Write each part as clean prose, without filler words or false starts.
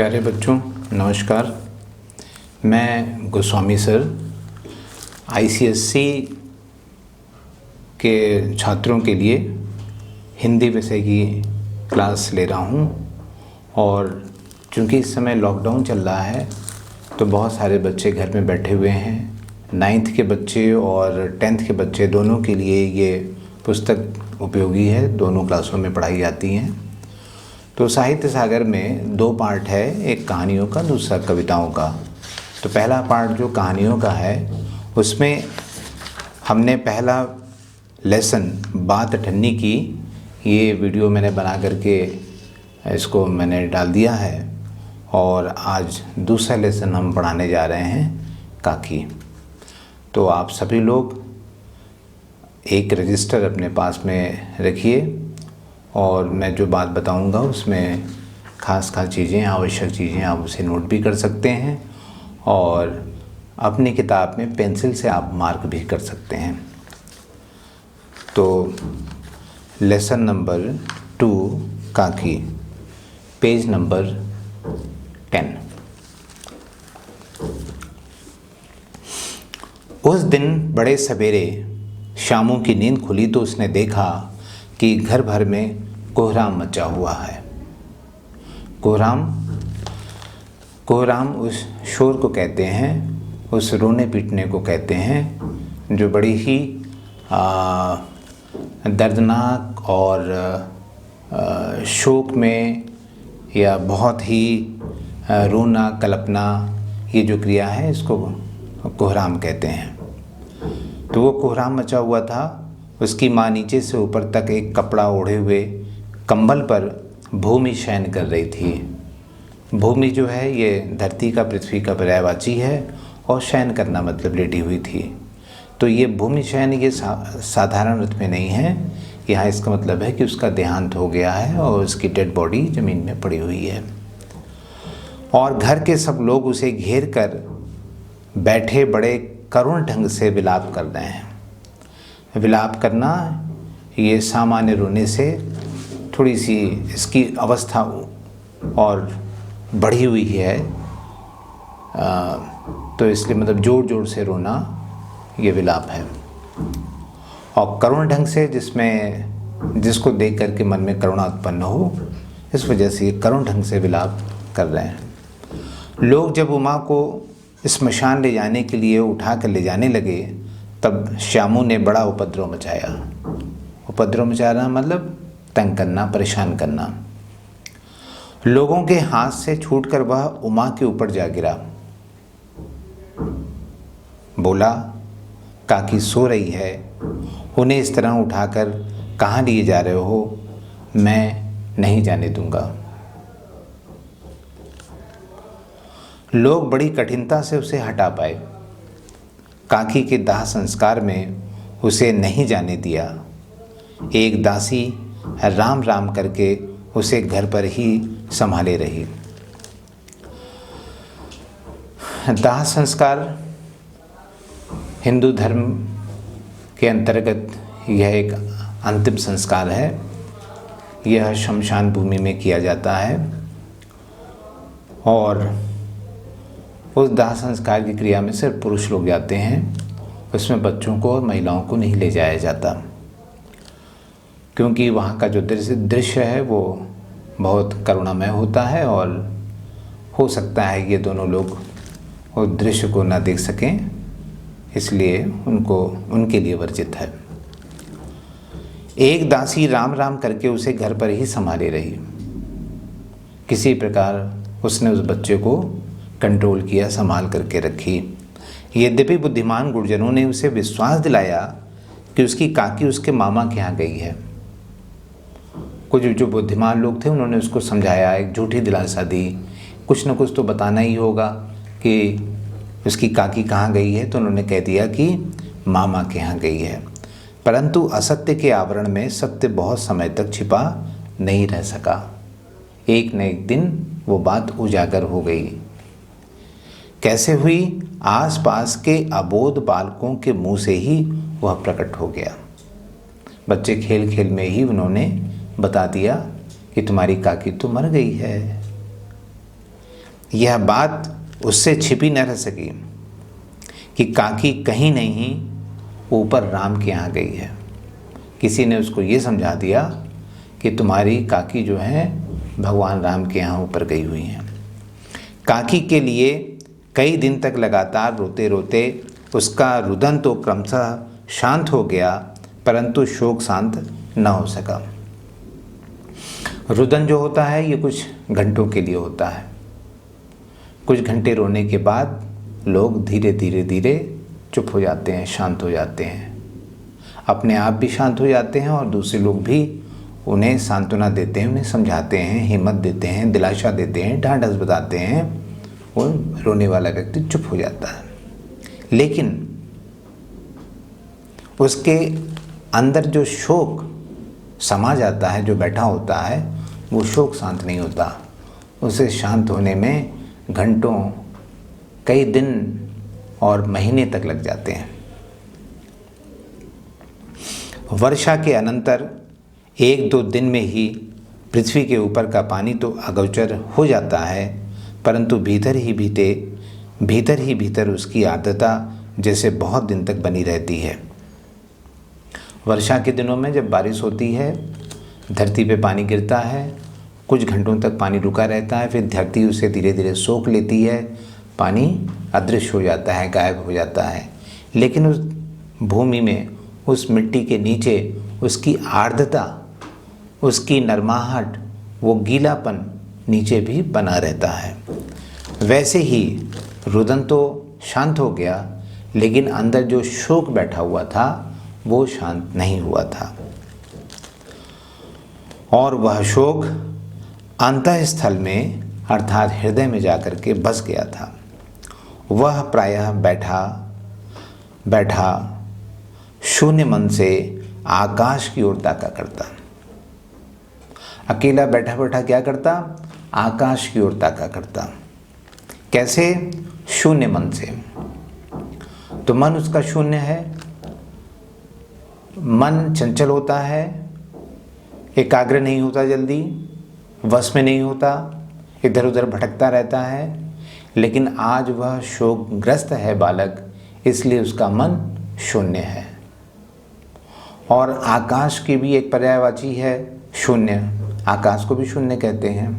प्यारे बच्चों नमस्कार। मैं गोस्वामी सर आईसीएससी के छात्रों के लिए हिंदी विषय की क्लास ले रहा हूं और चूंकि इस समय लॉकडाउन चल रहा है तो बहुत सारे बच्चे घर में बैठे हुए हैं। 9th के बच्चे और 10th के बच्चे दोनों के लिए ये पुस्तक उपयोगी है, दोनों क्लासों में पढ़ाई जाती हैं। तो साहित्य सागर में 2 पार्ट है, एक कहानियों का, दूसरा कविताओं का। तो पहला पार्ट जो कहानियों का है उसमें हमने पहला लेसन बात ठन्नी की, ये वीडियो मैंने बना करके इसको मैंने डाल दिया है और आज दूसरा लेसन हम पढ़ाने जा रहे हैं काकी। तो आप सभी लोग एक रजिस्टर अपने पास में रखिए और मैं जो बात बताऊंगा उसमें खास चीज़ें, आवश्यक चीज़ें आप उसे नोट भी कर सकते हैं और अपनी किताब में पेंसिल से आप मार्क भी कर सकते हैं। तो लेसन नंबर 2 काकी, पेज नंबर 10। उस दिन बड़े सवेरे शामू की नींद खुली तो उसने देखा कि घर भर में कोहराम मचा हुआ है। कोहराम उस शोर को कहते हैं, उस रोने पीटने को कहते हैं जो बड़ी ही दर्दनाक और शोक में या बहुत ही रोना कल्पना, ये जो क्रिया है इसको कोहराम कहते हैं। तो वो कोहराम मचा हुआ था। उसकी माँ नीचे से ऊपर तक एक कपड़ा ओढ़े हुए कंबल पर भूमि शयन कर रही थी। भूमि जो है ये धरती का, पृथ्वी का पर्यायवाची है और शयन करना मतलब लेटी हुई थी। तो ये भूमि शयन ये साधारण अर्थ में नहीं है, यहाँ इसका मतलब है कि उसका देहांत हो गया है और उसकी डेड बॉडी ज़मीन में पड़ी हुई है। और घर के सब लोग उसे घेर कर बैठे बड़े करुण ढंग से विलाप कर रहे हैं। विलाप करना ये सामान्य रोने से थोड़ी सी इसकी अवस्था और बढ़ी हुई है, तो इसलिए मतलब ज़ोर ज़ोर से रोना ये विलाप है। और करुण ढंग से जिसको देख करके मन में करुणा उत्पन्न हो, इस वजह से ये करुण ढंग से विलाप कर रहे हैं। लोग जब उमा को स्मशान ले जाने के लिए उठा कर ले जाने लगे तब श्यामू ने बड़ा उपद्रव मचाया। उपद्रव मचाना मतलब तंग करना, परेशान करना। लोगों के हाथ से छूटकर वह उमा के ऊपर जा गिरा। बोला, काकी सो रही है, उन्हें इस तरह उठाकर कहाँ लिए जा रहे हो? मैं नहीं जाने दूंगा। लोग बड़ी कठिनता से उसे हटा पाए। काकी के दाह संस्कार में उसे नहीं जाने दिया। एक दासी राम राम करके उसे घर पर ही संभाले रही। दाह संस्कार हिंदू धर्म के अंतर्गत यह एक अंतिम संस्कार है। यह शमशान भूमि में किया जाता है और उस दाह संस्कार की क्रिया में सिर्फ पुरुष लोग जाते हैं। उसमें बच्चों को और महिलाओं को नहीं ले जाया जाता, क्योंकि वहाँ का जो दृश्य है वो बहुत करुणामय होता है और हो सकता है ये दोनों लोग उस दृश्य को ना देख सकें, इसलिए उनके लिए वर्जित है। एक दासी राम राम करके उसे घर पर ही संभाले रही। किसी प्रकार उसने उस बच्चे को कंट्रोल किया, संभाल करके रखी। यद्यपि बुद्धिमान गुरुजनों ने उसे विश्वास दिलाया कि उसकी काकी उसके मामा के यहाँ गई है। कुछ जो बुद्धिमान लोग थे उन्होंने उसको समझाया, एक झूठी दिलासा दी, कुछ न कुछ तो बताना ही होगा कि उसकी काकी कहाँ गई है। तो उन्होंने कह दिया कि मामा के यहाँ गई है। परंतु असत्य के आवरण में सत्य बहुत समय तक छिपा नहीं रह सका। एक न एक दिन वो बात उजागर हो गई। कैसे हुई? आसपास के अबोध बालकों के मुंह से ही वह प्रकट हो गया। बच्चे खेल खेल में ही उन्होंने बता दिया कि तुम्हारी काकी तो मर गई है। यह बात उससे छिपी न रह सकी कि काकी कहीं नहीं ऊपर राम के यहाँ गई है। किसी ने उसको ये समझा दिया कि तुम्हारी काकी जो है भगवान राम के यहाँ ऊपर गई हुई हैं। काकी के लिए कई दिन तक लगातार रोते रोते उसका रुदन तो क्रमशः शांत हो गया, परंतु शोक शांत न हो सका। रुदन जो होता है ये कुछ घंटों के लिए होता है। कुछ घंटे रोने के बाद लोग धीरे धीरे धीरे चुप हो जाते हैं, शांत हो जाते हैं, अपने आप भी शांत हो जाते हैं और दूसरे लोग भी उन्हें सांत्वना देते हैं, उन्हें समझाते हैं, हिम्मत देते हैं, दिलासा देते हैं, ढांढस बताते हैं। वो रोने वाला व्यक्ति चुप हो जाता है। लेकिन उसके अंदर जो शोक समा जाता है, जो बैठा होता है, वो शोक शांत नहीं होता। उसे शांत होने में घंटों, कई दिन और महीने तक लग जाते हैं। वर्षा के अनंतर 1-2 दिन में ही पृथ्वी के ऊपर का पानी तो अगोचर हो जाता है, परंतु भीतर ही भीतर उसकी आर्द्रता जैसे बहुत दिन तक बनी रहती है। वर्षा के दिनों में जब बारिश होती है, धरती पे पानी गिरता है, कुछ घंटों तक पानी रुका रहता है, फिर धरती उसे धीरे धीरे सोख लेती है, पानी अदृश्य हो जाता है, गायब हो जाता है। लेकिन उस भूमि में, उस मिट्टी के नीचे उसकी आर्द्रता, उसकी नरमाहट, वो गीलापन नीचे भी बना रहता है। वैसे ही रुदन तो शांत हो गया, लेकिन अंदर जो शोक बैठा हुआ था वो शांत नहीं हुआ था, और वह शोक अंतःस्थल में अर्थात हृदय में जाकर के बस गया था। वह प्रायः बैठा शून्य मन से आकाश की ओर ताका करता। अकेला बैठा बैठा क्या करता? आकाश की ओर ताका करता। कैसे? शून्य मन से। तो मन उसका शून्य है, मन चंचल होता है, एकाग्र नहीं होता, जल्दी वश में नहीं होता, इधर उधर भटकता रहता है। लेकिन आज वह शोकग्रस्त है बालक, इसलिए उसका मन शून्य है। और आकाश की भी एक पर्यायवाची है शून्य, आकाश को भी शून्य कहते हैं।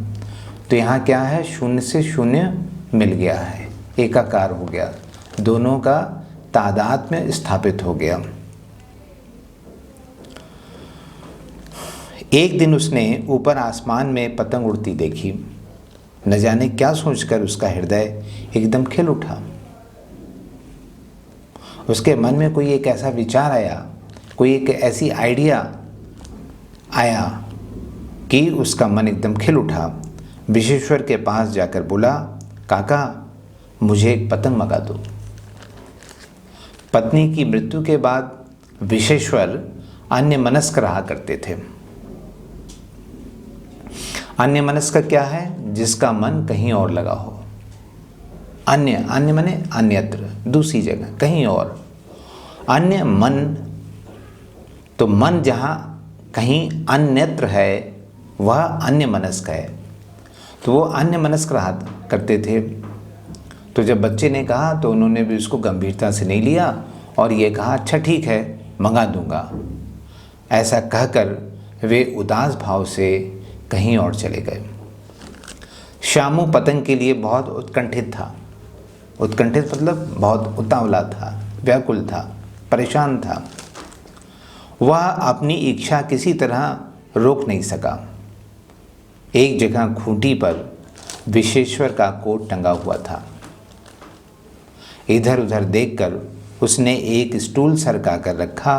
तो यहाँ क्या है? शून्य से शून्य मिल गया है, एकाकार हो गया, दोनों का तादात्म्य स्थापित हो गया। एक दिन उसने ऊपर आसमान में पतंग उड़ती देखी। न जाने क्या सोचकर उसका हृदय एकदम खिल उठा। उसके मन में कोई एक ऐसा विचार आया, कोई एक ऐसी आइडिया आया कि उसका मन एकदम खिल उठा। विश्वेश्वर के पास जाकर बोला, काका मुझे एक पतंग मंगा दो। पत्नी की मृत्यु के बाद विश्वेश्वर अन्यमनस्क रहा करते थे। अन्यमनस्क क्या है? जिसका मन कहीं और लगा हो। अन्य माने अन्यत्र, दूसरी जगह, कहीं और। अन्य मन, तो मन जहाँ कहीं अन्यत्र है वह अन्यमनस्क है। तो वो अन्यमनस्क रहा करते थे। तो जब बच्चे ने कहा तो उन्होंने भी उसको गंभीरता से नहीं लिया और ये कहा, अच्छा ठीक है मंगा दूंगा। ऐसा कहकर वे उदास भाव से कहीं और चले गए। श्यामू पतंग के लिए बहुत उत्कंठित था। उत्कंठित मतलब बहुत उतावला था, व्याकुल था, परेशान था। वह अपनी इच्छा किसी तरह रोक नहीं सका। एक जगह खूंटी पर विश्वेश्वर का कोट टंगा हुआ था। इधर उधर देखकर उसने एक स्टूल सरका कर रखा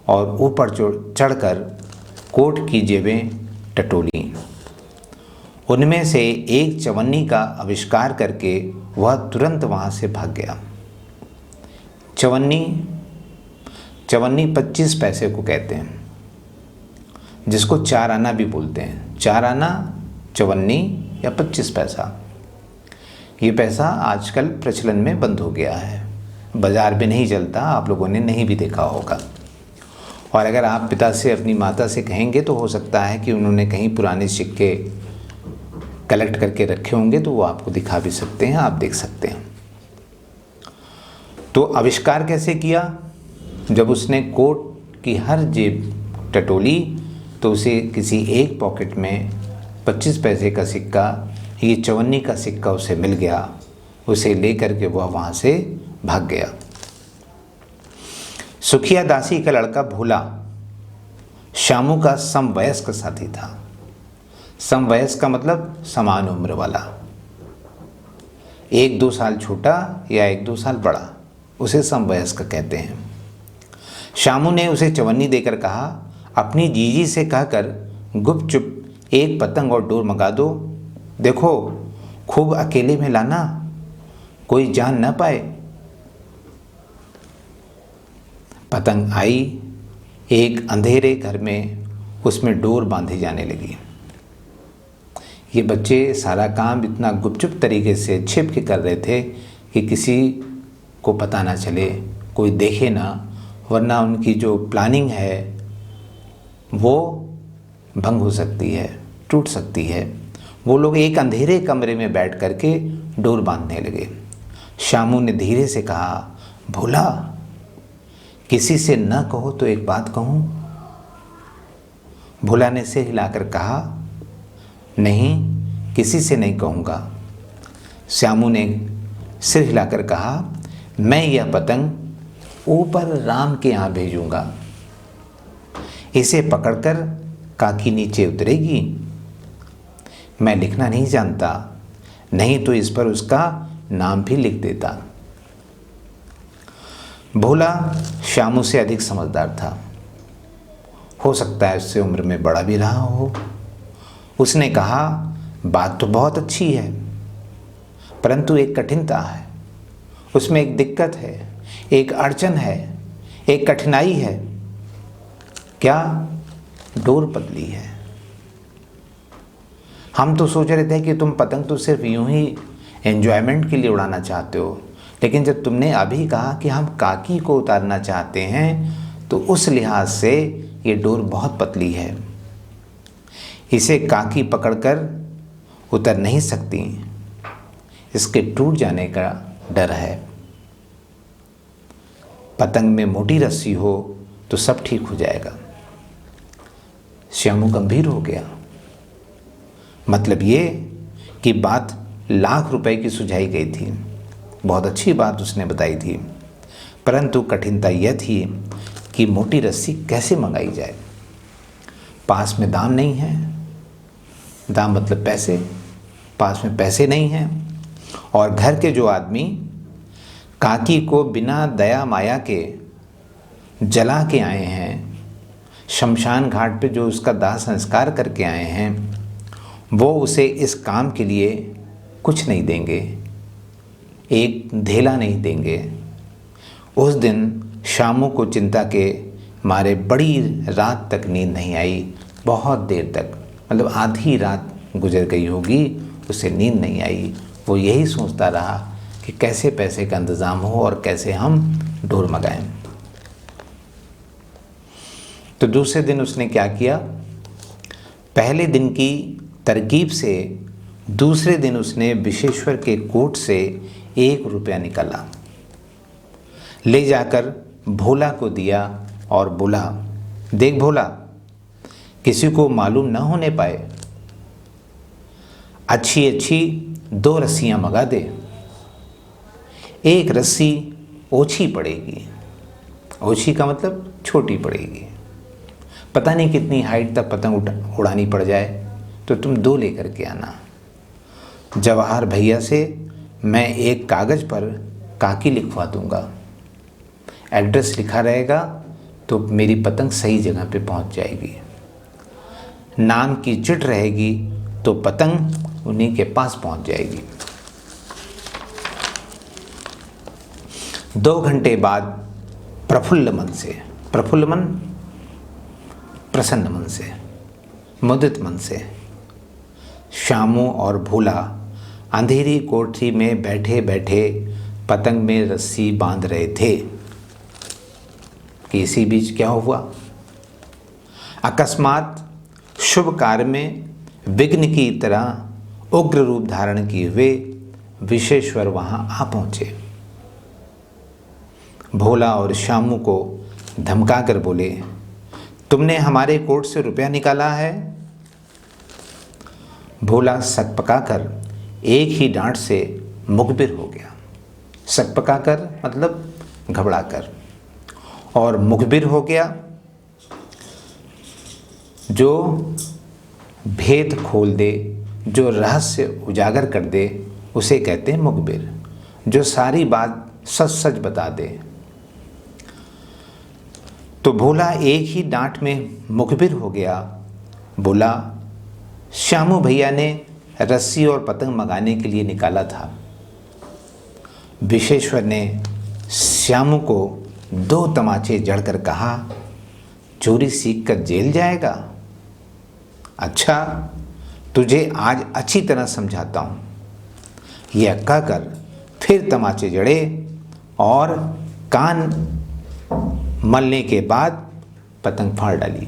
और ऊपर चढ़कर कोट की जेबें टटोली। उनमें से एक चवन्नी का आविष्कार करके वह तुरंत वहाँ से भाग गया। चवन्नी 25 पैसे को कहते हैं, जिसको 4 आना भी बोलते हैं। 4 आना, चवन्नी या 25 पैसा। ये पैसा आजकल प्रचलन में बंद हो गया है, बाज़ार में नहीं चलता, आप लोगों ने नहीं भी देखा होगा। और अगर आप पिता से, अपनी माता से कहेंगे तो हो सकता है कि उन्होंने कहीं पुराने सिक्के कलेक्ट करके रखे होंगे तो वो आपको दिखा भी सकते हैं, आप देख सकते हैं। तो आविष्कार कैसे किया? जब उसने कोट की हर जेब टटोली तो उसे किसी एक पॉकेट में 25 पैसे का सिक्का, ये 54 का सिक्का उसे मिल गया। उसे लेकर के वह वहाँ से भाग गया। सुखिया दासी का लड़का भोला श्यामू का समवयस्क साथी था। समवयस्क का मतलब समान उम्र वाला, 1-2 साल छोटा या 1-2 साल बड़ा, उसे समवयस्क कहते हैं। श्यामू ने उसे 54 देकर कहा, अपनी जीजी से कहकर गुपचुप एक पतंग और डोर मंगा दो। देखो खूब अकेले में लाना, कोई जान न पाए। पतंग आई, एक अंधेरे घर में उसमें डोर बांधी जाने लगी। ये बच्चे सारा काम इतना गुपचुप तरीके से छिप के कर रहे थे कि किसी को पता ना चले, कोई देखे ना, वरना उनकी जो प्लानिंग है वो भंग हो सकती है, टूट सकती है। वो लोग एक अंधेरे कमरे में बैठ कर के डोर बांधने लगे। श्यामू ने धीरे से कहा, भोला किसी से न कहो तो एक बात कहूँ। भोला ने सिर हिलाकर कहा, नहीं किसी से नहीं कहूँगा। श्यामू ने सिर हिलाकर कहा, मैं यह पतंग ऊपर राम के यहाँ भेजूँगा, इसे पकड़कर काकी नीचे उतरेगी। मैं लिखना नहीं जानता, नहीं तो इस पर उसका नाम भी लिख देता। भोला श्यामू से अधिक समझदार था, हो सकता है उससे उम्र में बड़ा भी रहा हो। उसने कहा, बात तो बहुत अच्छी है, परंतु एक कठिनता है, उसमें एक दिक्कत है, एक अड़चन है, एक कठिनाई है। क्या? डोर पतली है। हम तो सोच रहे थे कि तुम पतंग तो सिर्फ यूं ही एंजॉयमेंट के लिए उड़ाना चाहते हो, लेकिन जब तुमने अभी कहा कि हम काकी को उतारना चाहते हैं तो उस लिहाज से ये डोर बहुत पतली है, इसे काकी पकड़कर उतर नहीं सकती, इसके टूट जाने का डर है। पतंग में मोटी रस्सी हो तो सब ठीक हो जाएगा। श्यामू गंभीर हो गया। मतलब ये कि बात लाख रुपए की सुझाई गई थी, बहुत अच्छी बात उसने बताई थी, परंतु कठिनता यह थी कि मोटी रस्सी कैसे मंगाई जाए। पास में दाम नहीं है, दाम मतलब पैसे, पास में पैसे नहीं हैं, और घर के जो आदमी काकी को बिना दया माया के जला के आए हैं, शमशान घाट पे जो उसका दाह संस्कार करके आए हैं, वो उसे इस काम के लिए कुछ नहीं देंगे, एक धेला नहीं देंगे। उस दिन श्यामू को चिंता के मारे बड़ी रात तक नींद नहीं आई, बहुत देर तक, मतलब आधी रात गुजर गई होगी, उसे नींद नहीं आई। वो यही सोचता रहा कि कैसे पैसे का इंतज़ाम हो और कैसे हम डोर मंगाएं। तो दूसरे दिन उसने क्या किया? पहले दिन की तरकीब से दूसरे दिन उसने विश्वेश्वर के कोट से 1 रुपया निकाला, ले जाकर भोला को दिया और बोला, देख भोला, किसी को मालूम न होने पाए, अच्छी अच्छी 2 रस्सियाँ मंगा दे, एक रस्सी ओछी पड़ेगी, ओछी का मतलब छोटी पड़ेगी, पता नहीं कितनी हाइट तक पतंग उड़ानी पड़ जाए, तो तुम 2 लेकर के आना। जवाहर भैया से मैं एक कागज़ पर काकी लिखवा दूंगा, एड्रेस लिखा रहेगा तो मेरी पतंग सही जगह पे पहुंच जाएगी। नाम की चिट रहेगी तो पतंग उन्हीं के पास पहुंच जाएगी। 2 घंटे बाद प्रफुल्ल मन से, प्रफुल्ल मन प्रसन्न मन से, मुदित मन से, श्यामू और भोला अंधेरी कोठरी में बैठे बैठे पतंग में रस्सी बांध रहे थे कि इसी बीच क्या हुआ? अकस्मात शुभ कार्य में विघ्न की तरह उग्र रूप धारण किए हुए विश्वेश्वर वहां आ पहुंचे। भोला और श्यामू को धमकाकर बोले, तुमने हमारे कोट से रुपया निकाला है? भोला सकपकाकर एक ही डांट से मुखबिर हो गया। सकपकाकर मतलब घबराकर, और मुखबिर हो गया। जो भेद खोल दे, जो रहस्य उजागर कर दे, उसे कहते हैं मुखबिर। जो सारी बात सच सच बता दे। तो भोला एक ही डांट में मुखबिर हो गया। बोला, श्यामू भैया ने रस्सी और पतंग मंगाने के लिए निकाला था। विश्वेश्वर ने श्यामू को 2 तमाचे जड़कर कहा, चोरी सीख कर जेल जाएगा? अच्छा, तुझे आज अच्छी तरह समझाता हूँ। यह कहकर फिर तमाचे जड़े और कान मलने के बाद पतंग फाड़ डाली।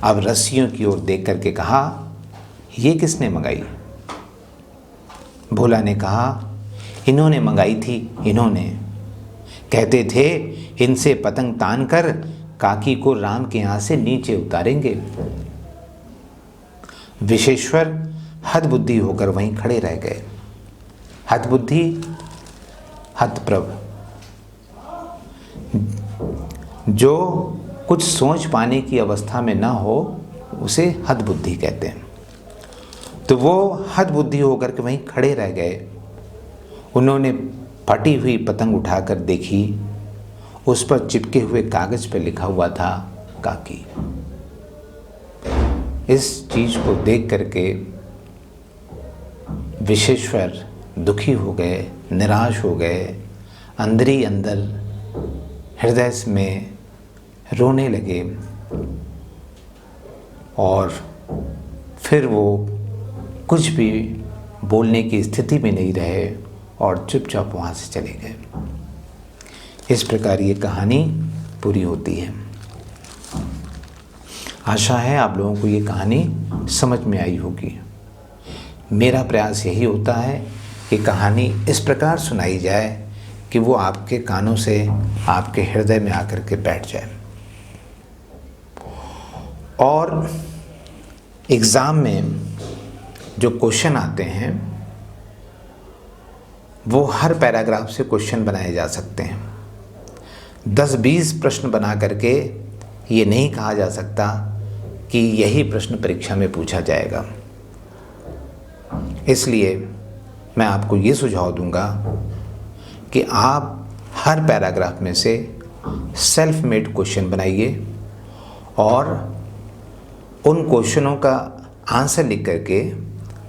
अब रस्सियों की ओर देख करके कहा, ये किसने मंगाई? भोला ने कहा, इन्होंने मंगाई थी, इन्होंने। कहते थे इनसे पतंग तान कर काकी को राम के यहाँ से नीचे उतारेंगे। विश्वेश्वर हतबुद्धि होकर वहीं खड़े रह गए। हतबुद्धि, हतप्रभ। जो कुछ सोच पाने की अवस्था में ना हो उसे हतबुद्धि कहते हैं। तो वो हतबुद्धि होकर के वहीं खड़े रह गए। उन्होंने फटी हुई पतंग उठाकर देखी। उस पर चिपके हुए कागज पर लिखा हुआ था काकी। इस चीज को देख करके विश्वेश्वर दुखी हो गए, निराश हो गए। अंदर ही अंदर हृदय में रोने लगे और फिर वो कुछ भी बोलने की स्थिति में नहीं रहे और चुपचाप वहाँ से चले गए। इस प्रकार ये कहानी पूरी होती है। आशा है आप लोगों को ये कहानी समझ में आई होगी। मेरा प्रयास यही होता है कि कहानी इस प्रकार सुनाई जाए कि वो आपके कानों से आपके हृदय में आकर के बैठ जाए। और एग्ज़ाम में जो क्वेश्चन आते हैं वो हर पैराग्राफ से क्वेश्चन बनाए जा सकते हैं। 10-20 प्रश्न बना करके ये नहीं कहा जा सकता कि यही प्रश्न परीक्षा में पूछा जाएगा। इसलिए मैं आपको ये सुझाव दूंगा कि आप हर पैराग्राफ में से सेल्फ मेड क्वेश्चन बनाइए और उन क्वेश्चनों का आंसर लिख करके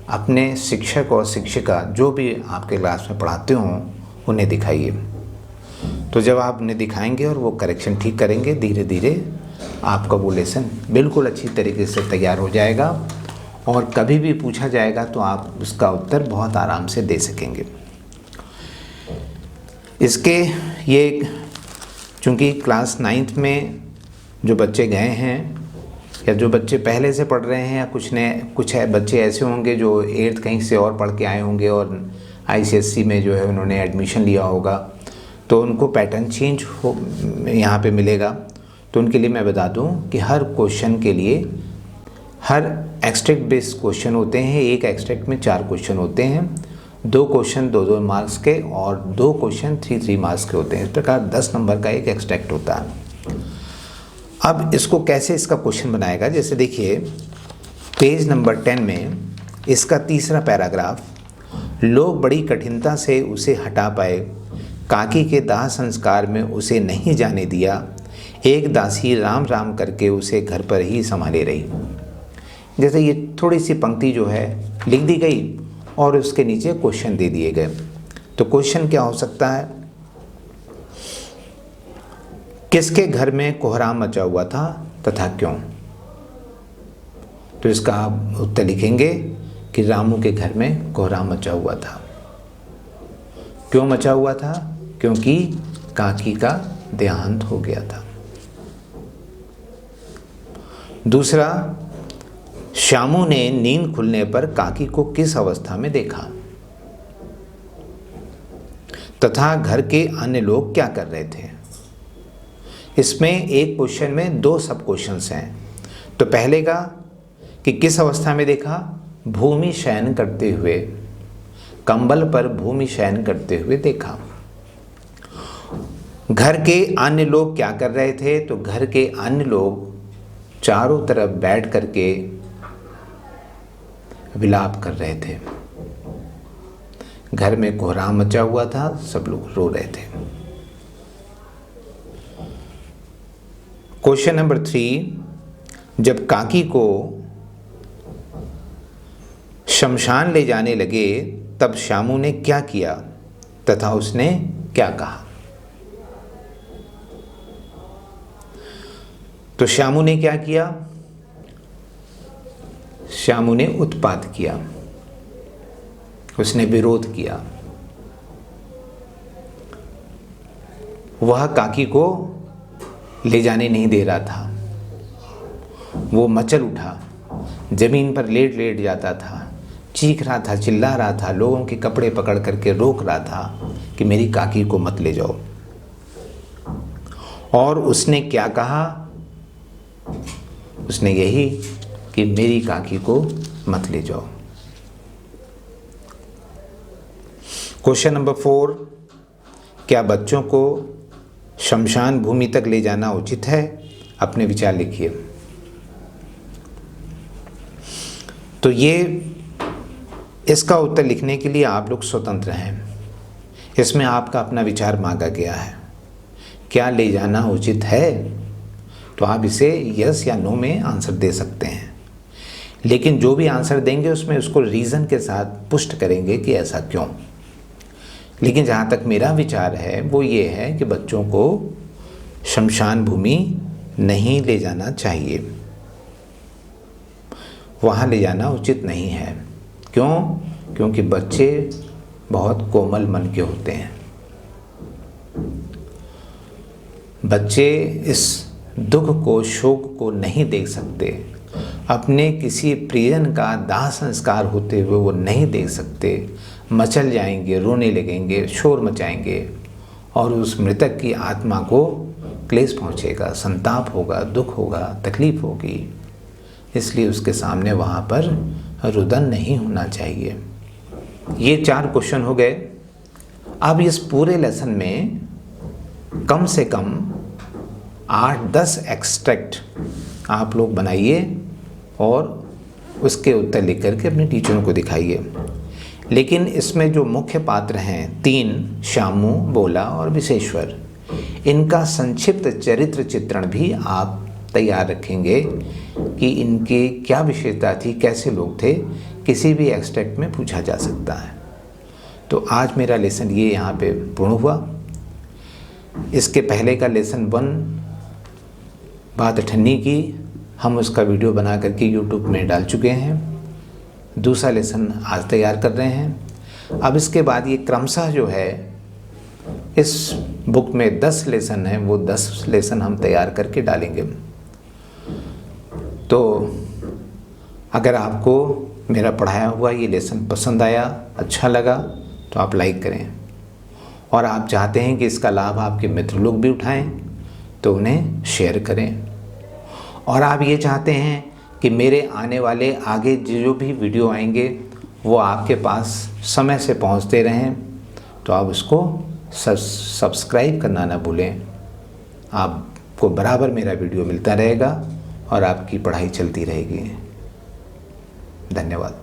अपने शिक्षक और शिक्षिका जो भी आपके क्लास में पढ़ाते हों उन्हें दिखाइए। तो जब आप उन्हें दिखाएंगे और वो करेक्शन ठीक करेंगे, धीरे धीरे आपका वो लेसन बिल्कुल अच्छी तरीके से तैयार हो जाएगा और कभी भी पूछा जाएगा तो आप उसका उत्तर बहुत आराम से दे सकेंगे। इसके ये चूँकि क्लास 9th में जो बच्चे गए हैं या जो बच्चे पहले से पढ़ रहे हैं या कुछ बच्चे ऐसे होंगे जो 8th कहीं से और पढ़ के आए होंगे और ICSE में जो है उन्होंने एडमिशन लिया होगा, तो उनको पैटर्न चेंज हो यहाँ पे मिलेगा। तो उनके लिए मैं बता दूँ कि हर क्वेश्चन के लिए हर एक्सट्रैक्ट बेस्ड क्वेश्चन होते हैं। एक एक्सट्रैक्ट में 4 क्वेश्चन होते हैं, 2 क्वेश्चन 2-2 मार्क्स के और 2 क्वेश्चन 3-3 मार्क्स के होते हैं। इस प्रकार 10 नंबर का एक एक्सट्रैक्ट होता है। अब इसको कैसे इसका क्वेश्चन बनाएगा, जैसे देखिए पेज नंबर 10 में इसका तीसरा पैराग्राफ, लोग बड़ी कठिनता से उसे हटा पाए, काकी के दाह संस्कार में उसे नहीं जाने दिया, एक दासी राम राम करके उसे घर पर ही संभाले रही। जैसे ये थोड़ी सी पंक्ति जो है लिख दी गई और उसके नीचे क्वेश्चन दे दिए गए। तो क्वेश्चन क्या हो सकता है, किसके घर में कोहराम मचा हुआ था तथा क्यों? तो इसका आप उत्तर लिखेंगे कि रामू के घर में कोहराम मचा हुआ था। क्यों मचा हुआ था? क्योंकि काकी का देहांत हो गया था। दूसरा, श्यामू ने नींद खुलने पर काकी को किस अवस्था में देखा तथा घर के अन्य लोग क्या कर रहे थे। इसमें एक क्वेश्चन में 2 सब क्वेश्चंस हैं। तो पहले का कि किस अवस्था में देखा, भूमि शयन करते हुए, कंबल पर भूमि शयन करते हुए देखा। घर के अन्य लोग क्या कर रहे थे, तो घर के अन्य लोग चारों तरफ बैठ करके विलाप कर रहे थे। घर में कोहराम मचा हुआ था, सब लोग रो रहे थे। क्वेश्चन नंबर 3, जब काकी को शमशान ले जाने लगे तब श्यामू ने क्या किया तथा उसने क्या कहा। तो श्यामू ने क्या किया, श्यामू ने उत्पात किया, उसने विरोध किया। वह काकी को ले जाने नहीं दे रहा था। वो मचल उठा, जमीन पर लेट लेट जाता था, चीख रहा था, चिल्ला रहा था, लोगों के कपड़े पकड़ करके रोक रहा था कि मेरी काकी को मत ले जाओ। और उसने क्या कहा, उसने यही कि मेरी काकी को मत ले जाओ। क्वेश्चन नंबर 4, क्या बच्चों को शमशान भूमि तक ले जाना उचित है। अपने विचार लिखिए। तो ये इसका उत्तर लिखने के लिए आप लोग स्वतंत्र हैं। इसमें आपका अपना विचार मांगा गया है। क्या ले जाना उचित है, तो आप इसे यस या नो में आंसर दे सकते हैं। लेकिन जो भी आंसर देंगे उसमें उसको रीज़न के साथ पुष्ट करेंगे कि ऐसा क्यों। लेकिन जहाँ तक मेरा विचार है वो ये है कि बच्चों को शमशान भूमि नहीं ले जाना चाहिए, वहाँ ले जाना उचित नहीं है। क्यों? क्योंकि बच्चे बहुत कोमल मन के होते हैं। बच्चे इस दुख को, शोक को नहीं देख सकते। अपने किसी प्रियजन का दाह संस्कार होते हुए वो नहीं देख सकते। मचल जाएंगे, रोने लगेंगे, शोर मचाएंगे और उस मृतक की आत्मा को क्लेश पहुँचेगा, संताप होगा, दुख होगा, तकलीफ होगी। इसलिए उसके सामने वहाँ पर रुदन नहीं होना चाहिए। ये 4 क्वेश्चन हो गए। अब इस पूरे लेसन में कम से कम 8-10 एक्सट्रैक्ट आप लोग बनाइए और उसके उत्तर लिख करके अपने टीचरों को दिखाइए। लेकिन इसमें जो मुख्य पात्र हैं 3, श्यामू, बोला और विशेश्वर, इनका संक्षिप्त चरित्र चित्रण भी आप तैयार रखेंगे कि इनकी क्या विशेषता थी, कैसे लोग थे, किसी भी एक्सट्रैक्ट में पूछा जा सकता है। तो आज मेरा लेसन ये यहाँ पे पूर्ण हुआ। इसके पहले का लेसन 1 बात अठन्नी की, हम उसका वीडियो बना करके यूट्यूब में डाल चुके हैं। दूसरा लेसन आज तैयार कर रहे हैं। अब इसके बाद ये क्रमशः जो है इस बुक में 10 लेसन हैं, वो 10 लेसन हम तैयार करके डालेंगे। तो अगर आपको मेरा पढ़ाया हुआ ये लेसन पसंद आया, अच्छा लगा, तो आप लाइक करें। और आप चाहते हैं कि इसका लाभ आपके मित्र लोग भी उठाएं, तो उन्हें शेयर करें। और आप ये चाहते हैं कि मेरे आने वाले आगे जो भी वीडियो आएंगे वो आपके पास समय से पहुंचते रहें, तो आप उसको सब्सक्राइब करना ना भूलें। आपको बराबर मेरा वीडियो मिलता रहेगा और आपकी पढ़ाई चलती रहेगी। धन्यवाद।